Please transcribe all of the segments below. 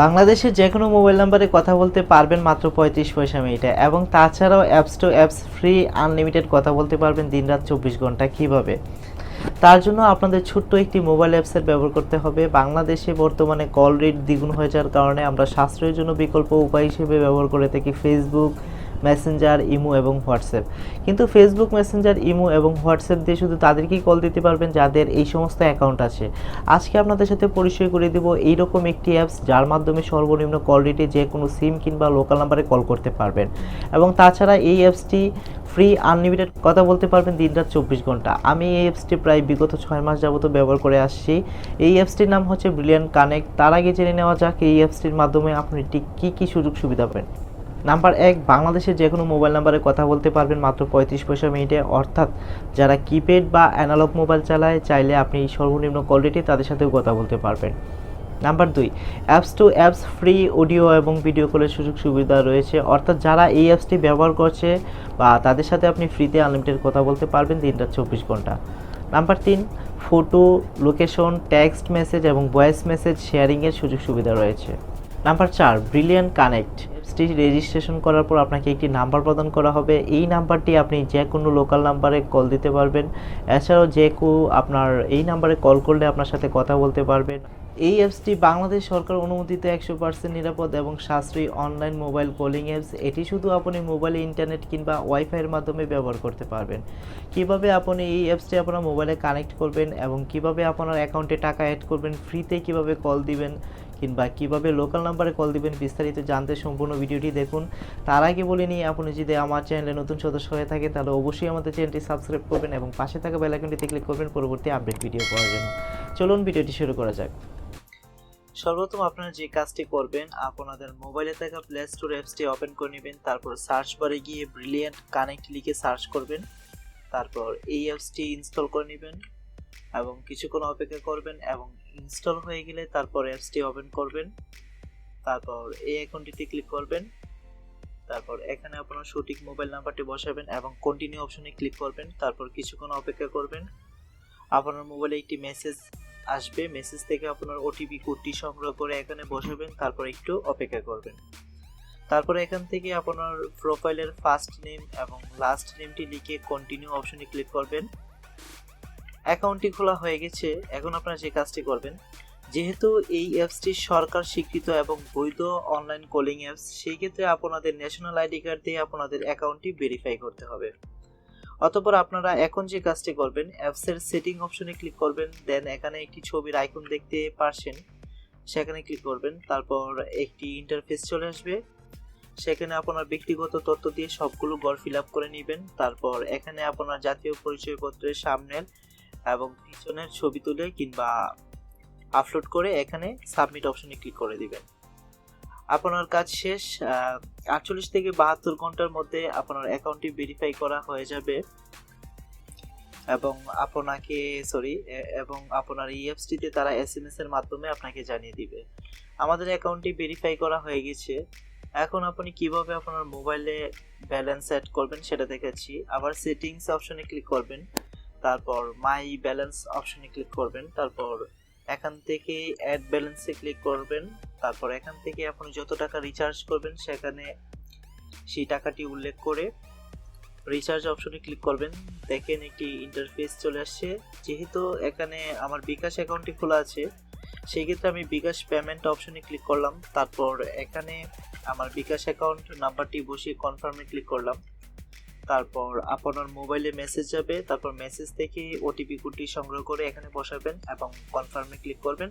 বাংলাদেশের যে কোনো মোবাইল নাম্বারে কথা বলতে পারবেন মাত্র 35 পয়সা মিনিটে, এবং তাছাড়াও apps two apps free unlimited কথা বলতে পারবেন দিনরাত 24 ঘন্টা। কিভাবে? তার জন্য আপনাদের ছোট্ট একটি মোবাইল অ্যাপসের ব্যবহার করতে হবে। বাংলাদেশে বর্তমানে কল রেট দ্বিগুণ হয়ে যাওয়ার কারণে আমরা সাশ্রয়ের জন্য বিকল্প উপায় হিসেবে ব্যবহার করে থাকি ফেসবুক মেসেঞ্জার, ইমো এবং হোয়াটসঅ্যাপ। কিন্তু ফেসবুক মেসেঞ্জার, ইমো এবং হোয়াটসঅ্যাপ দিয়ে শুধু তাদেরকেই কল দিতে পারবেন যাদের এই সমস্ত অ্যাকাউন্ট আছে। আজকে আপনাদের সাথে পরিচয় করে দেব এইরকম একটি অ্যাপস যার মাধ্যমে সর্বনিম্ন কল রেটে যে কোনো সিম কিংবা লোকাল নাম্বারে কল করতে পারবেন, এবং তাছাড়া এই অ্যাপসটি ফ্রি আনলিমিটেড কথা বলতে পারবেন দিনরাত 24 ঘন্টা। আমি এই অ্যাপসটি প্রায় বিগত 6 মাস যাবত ব্যবহার করে আসছি। এই অ্যাপসটির নাম হচ্ছে ব্রিলিয়ান্ট কানেক্ট। তার আগে জেনে নেওয়া যাক এই অ্যাপসটির মাধ্যমে আপনি ঠিক কী কী সুযোগ সুবিধা পাবেন। নাম্বার 1, বাংলাদেশের যে কোনো মোবাইল নাম্বারে কথা বলতে পারবেন মাত্র 35 পয়সা মিনিটে, অর্থাৎ যারা কিপ্যাড বা অ্যানালগ মোবাইল চালায় চাইলে আপনি সর্বনিম্ন কল রেটে তাদের সাথেও কথা বলতে পারবেন। Number 2, apps two apps free audio এবং ভিডিও কলের সুযোগ সুবিধা রয়েছে, অর্থাৎ যারা এই অ্যাপসটি ব্যবহার করছে বা তাদের সাথে আপনি ফ্রিতে আনলিমিটেড কথা বলতে পারবেন দিনরাত 24 ঘন্টা। Number 3, photo, location, text message এবং ভয়েস মেসেজ শেয়ারিংয়ের সুযোগ সুবিধা রয়েছে। Number 4, brilliant connect. অ্যাপসটি রেজিস্ট্রেশন করার পর আপনাকে একটি নাম্বার প্রদান করা হবে। এই নাম্বারটি আপনি যে কোনো লোকাল নাম্বারে কল দিতে পারবেন। এছাড়াও যে কেউ আপনার এই নাম্বারে কল করলে আপনার সাথে কথা বলতে পারবেন। এই অ্যাপসটি বাংলাদেশ সরকার অনুমোদিত 100% নিরাপদ এবং সাশ্রয়ী অনলাইন মোবাইল কলিং অ্যাপস। এটি শুধু আপনি মোবাইলে ইন্টারনেট কিংবা ওয়াইফাইয়ের মাধ্যমে ব্যবহার করতে পারবেন। কিভাবে আপনি এই অ্যাপসটি আপনার মোবাইলে কানেক্ট করবেন এবং কিভাবে আপনার অ্যাকাউন্টে টাকা অ্যাড করবেন, ফ্রিতে কিভাবে কল দিবেন কিংবা কিভাবে লোকাল নাম্বারে কল দিবেন, বিস্তারিত জানতে সম্পূর্ণ ভিডিওটি দেখুন। তার আগে বলে নিই, আপনি যদি আমার চ্যানেলে নতুন সদস্য হয়ে থাকেন তাহলে অবশ্যই আমাদের চ্যানেলটি সাবস্ক্রাইব করবেন এবং পাশে থাকা বেল আইকনটিতে ক্লিক করবেন পরবর্তী আপডেট ভিডিও পাওয়ার জন্য। চলুন ভিডিওটি শুরু করা যাক। সর্বপ্রথম আপনারা যে কাজটি করবেন, আপনাদের মোবাইলে থাকা প্লে স্টোর অ্যাপসটি ওপেন করে নেবেন। তারপর সার্চ বারে গিয়ে ব্রিলিয়ান্ট কানেক্ট লিখে সার্চ করবেন। তারপর এই অ্যাপসটি ইনস্টল করে নেবেন এবং কিছুক্ষণ অপেক্ষা করবেন, এবং ইনস্টল হয়ে গেলে তারপর অ্যাপসটি ওপেন করবেন। তারপর এই আইকনটিতে ক্লিক করবেন। তারপর এখানে আপনার সঠিক মোবাইল নাম্বারটি বসাবেন এবং কন্টিনিউ অপশনে ক্লিক করবেন। তারপর কিছুক্ষণ অপেক্ষা করবেন। আপনার মোবাইলে একটি মেসেজ আসবে, মেসেজ থেকে আপনার ওটিপি কোডটি সংগ্রহ করে এখানে বসাবেন। তারপর একটু অপেক্ষা করবেন। তারপরে এখান থেকে আপনার প্রোফাইলের ফার্স্ট নেম এবং লাস্ট নেমটি লিখে কন্টিনিউ অপশনে ক্লিক করবেন। অ্যাকাউন্টটি খোলা হয়ে গেছে। এখন আপনারা যে কাজটি করবেন, যেহেতু এই অ্যাপসটি সরকার স্বীকৃত এবং বৈধ অনলাইন কলিং অ্যাপস, সেই ক্ষেত্রে আপনাদের ন্যাশনাল আইডি কার্ড দিয়ে আপনাদের অ্যাকাউন্টটি ভেরিফাই করতে হবে। অতঃপর আপনারা এখন যে কাজটি করবেন, অ্যাপসের সেটিং অপশনে ক্লিক করবেন। দেন এখানে একটি ছবির আইকন দেখতে পারছেন, সেখানে ক্লিক করবেন। তারপর একটি ইন্টারফেস চলে আসবে, সেখানে আপনার ব্যক্তিগত তথ্য দিয়ে সবগুলো ঘর ফিল আপ করে নেবেন। তারপর এখানে আপনার জাতীয় পরিচয়পত্রের সামনের এবং পিছনের ছবি তুলে কিংবা আপলোড করে এখানে সাবমিট অপশনে ক্লিক করে দিবেন। আপনার কাজ শেষ। 48 থেকে 72 ঘন্টার মধ্যে আপনার অ্যাকাউন্টটি ভেরিফাই করা হয়ে যাবে এবং আপনার এই অ্যাপসটিতে তারা এসএমএস এর মাধ্যমে আপনাকে জানিয়ে দিবে আমাদের অ্যাকাউন্টটি ভেরিফাই করা হয়ে গেছে। এখন আপনি কিভাবে আপনার মোবাইলে ব্যালেন্স অ্যাড করবেন সেটা দেখাচ্ছি। আবার সেটিংস অপশনে ক্লিক করবেন, তারপর মাই ব্যালেন্স অপশনে ক্লিক করবেন। তারপর এখান থেকে অ্যাড ব্যালেন্সে ক্লিক করবেন। তারপর এখান থেকে আপনি যত টাকা রিচার্জ করবেন সেখানে সেই টাকাটি উল্লেখ করে রিচার্জ অপশনে ক্লিক করবেন। দেখেন একটি ইন্টারফেস চলে আসছে। যেহেতু এখানে আমার বিকাশ অ্যাকাউন্টটি খোলা আছে, সেই ক্ষেত্রে আমি বিকাশ পেমেন্ট অপশনে ক্লিক করলাম। তারপর এখানে আমার বিকাশ অ্যাকাউন্ট নাম্বারটি বসিয়ে কনফার্মে ক্লিক করলাম। তারপর আপনার মোবাইলে মেসেজ যাবে, তারপর মেসেজ থেকে ওটিপি কোডটি সংগ্রহ করে এখানে বসাবেন এবং কনফার্মে ক্লিক করবেন।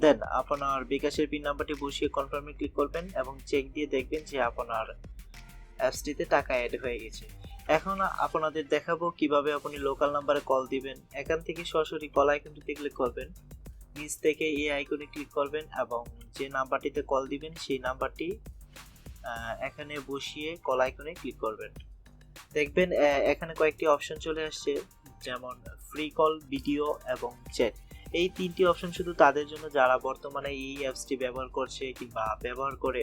দেন আপনার বিকাশের পিন নাম্বারটি বসিয়ে কনফার্মে ক্লিক করবেন এবং চেক দিয়ে দেখবেন যে আপনার অ্যাপসটিতে টাকা অ্যাড হয়ে গেছে। এখন আপনাদের দেখাবো কিভাবে আপনি লোকাল নাম্বারে কল দিবেন। এখান থেকে সরাসরি কল আইকনটিতে ক্লিক করবেন, নিচ থেকে এই আইকনে ক্লিক করবেন এবং যে নাম্বারটিতে কল দিবেন সেই নাম্বারটি এখানে বসিয়ে কল আইকনে ক্লিক করবেন। দেখবেন এখানে কয়েকটি অপশন চলে আসছে, যেমন ফ্রি কল, ভিডিও এবং চ্যাট। এই তিনটি অপশন শুধু তাদের জন্য যারা বর্তমানে এই অ্যাপসটি ব্যবহার করছে কিংবা ব্যবহার করে।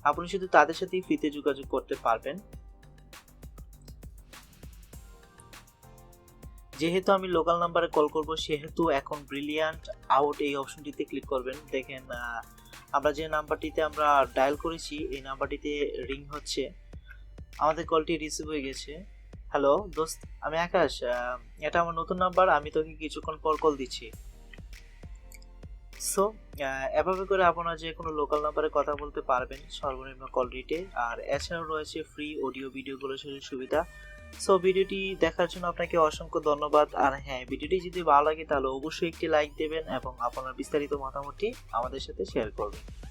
আপনি শুধু তাদের সাথেই ফ্রিতে যোগাযোগ করতে পারবেন। যেহেতু আমি লোকাল নাম্বারে কল করব, সেহেতু এখন ব্রিলিয়ান্ট আউট এই অপশনটিতে ক্লিক করবেন। দেখেন আমরা যে নাম্বারটিতে আমরা ডায়াল করেছি এই নাম্বারটিতে রিং হচ্ছে। আমাদের কলটি রিসিভ হয়ে গেছে। হ্যালো দোস্ত, আমি আকাশ। এটা আমার নতুন নাম্বার, আমি তোকে কিছুক্ষণ পর কল দিচ্ছি। সো এভাবে করে আপনারা যে কোনো লোকাল নাম্বারে কথা বলতে পারবেন সর্বনিম্ন কল রেটে। আর এছাড়াও রয়েছে ফ্রি অডিও ভিডিওগুলোর সুবিধা। সো ভিডিওটি দেখার জন্য আপনাকে অসংখ্য ধন্যবাদ। আর হ্যাঁ, ভিডিওটি যদি ভালো লাগে তাহলে অবশ্যই একটি লাইক দেবেন এবং আপনার বিস্তারিত মতামতটি আমাদের সাথে শেয়ার করবেন।